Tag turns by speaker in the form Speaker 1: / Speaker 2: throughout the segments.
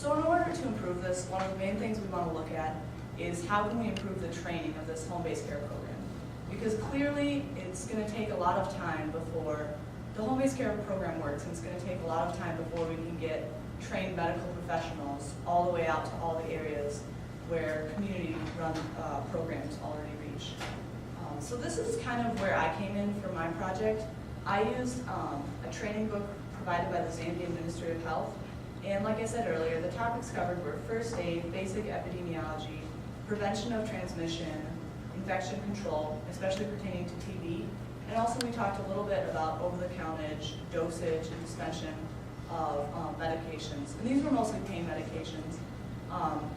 Speaker 1: So in order to improve this, one of the main things we want to look at is how can we improve the training of this home-based care program. Because clearly it's going to take a lot of time before the home-based care program works, and it's going to take a lot of time before we can get trained medical professionals all the way out to all the areas where community-run programs already reach. So this is kind of where I came in for my project. I used a training book provided by the Zambia Ministry of Health. And like I said earlier, the topics covered were first aid, basic epidemiology, prevention of transmission, infection control, especially pertaining to TB. And also we talked a little bit about over-the-countage, dosage, and suspension of medications. And these were mostly pain medications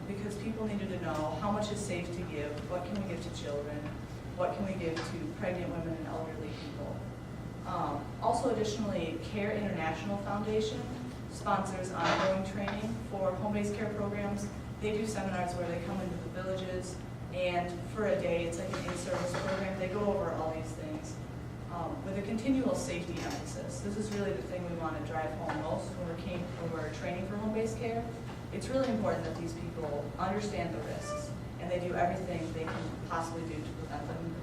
Speaker 1: because people needed to know how much is safe to give, what can we give to children, what can we give to pregnant women and elderly people. Also additionally, Care International Foundation sponsors ongoing training for home-based care programs. They do seminars where they come into the villages, and for a day, it's like an in-service program. They go over all these things with a continual safety emphasis. This is really the thing we want to drive home most when we're training for home-based care. It's really important that these people understand the risks, and they do everything they can possibly do to prevent them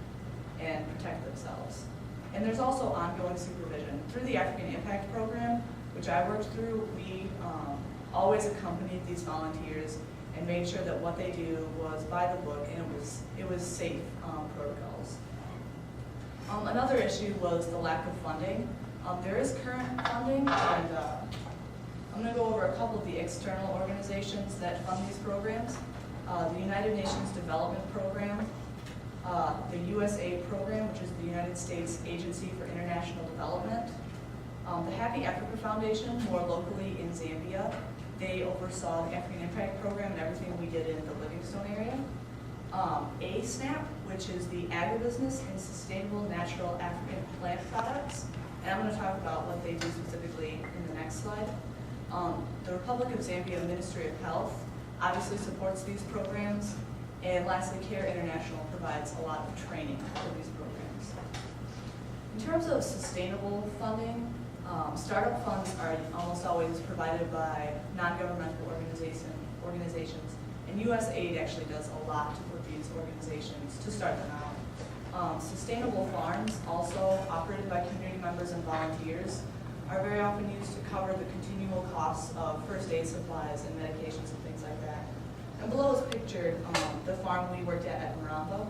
Speaker 1: and protect themselves. And there's also ongoing supervision. Through the African Impact Program, which I worked through, we always accompanied these volunteers and made sure that what they do was by the book and it was safe protocols. Another issue was the lack of funding. There is current funding, and I'm going to go over a couple of the external organizations that fund these programs. The United Nations Development Program, the USAID program, which is the United States Agency for International Development, the Happy Africa Foundation, more locally in Zambia. They oversaw the African Impact Program and everything we did in the Livingstone area. ASNAP, which is the Agribusiness and Sustainable Natural African Plant Products. And I'm going to talk about what they do specifically in the next slide. The Republic of Zambia Ministry of Health obviously supports these programs. And lastly, Care International provides a lot of training for these programs. In terms of sustainable funding, startup funds are almost always provided by non-governmental organizations, and USAID actually does a lot with these organizations to start them out. Sustainable farms, also operated by community members and volunteers, are very often used to cover the continual costs of first aid supplies and medications and things like that. And below is pictured the farm we worked at Maramba.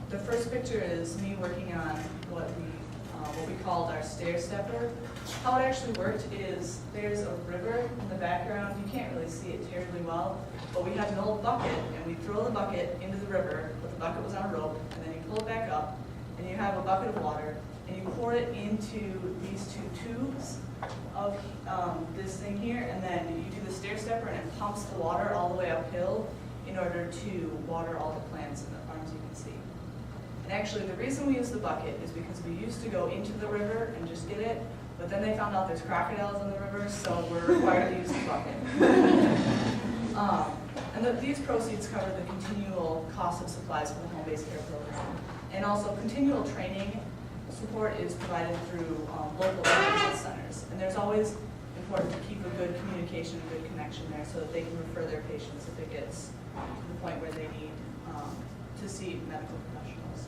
Speaker 1: The first picture is me working on what we called our stair stepper. How it actually worked is there's a river in the background. You can't really see it terribly well, but we had an old bucket, and we throw the bucket into the river, but the bucket was on a rope, and then you pull it back up, and you have a bucket of water, and you pour it into these two tubes of this thing here, and then you do the stair stepper, and it pumps the water all the way uphill in order to water all the plants in the farms you can see. And actually, the reason we use the bucket is because we used to go into the river and just get it, but then they found out there's crocodiles in the river, so we're required to use the bucket. And these proceeds cover the continual cost of supplies for the home-based care program. And also, continual training support is provided through local health centers. And there's always important to keep a good communication, a good connection there so that they can refer their patients if it gets to the point where they need to see medical professionals.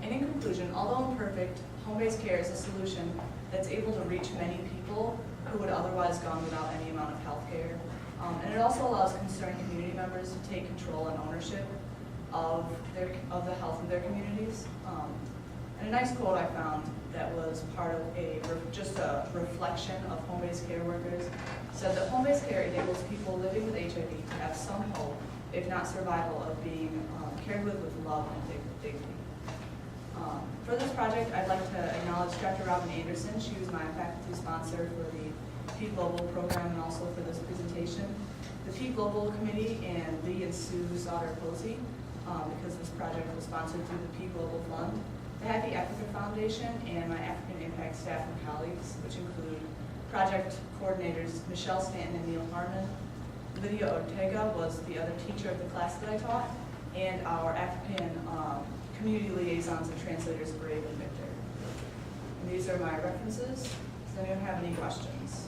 Speaker 1: And in conclusion, although imperfect, home-based care is a solution that's able to reach many people who would otherwise gone without any amount of health care. And it also allows concerned community members to take control and ownership of the health of their communities. And a nice quote I found that was part of just a reflection of home-based care workers said that home-based care enables people living with HIV to have some hope, if not survival, of being cared with love and dignity. For this project, I'd like to acknowledge Dr. Robin Anderson. She was my faculty sponsor for the P Global program and also for this presentation. The P Global Committee and Lee and Sue Sauter-Posey, because this project was sponsored through the P Global Fund. The Happy Africa Foundation and my African Impact staff and colleagues, which include project coordinators Michelle Stanton and Neil Harmon. Lydia Ortega was the other teacher of the class that I taught, and our African community liaisons and translators, Brave and Victor. And these are my references. Does anyone have any questions?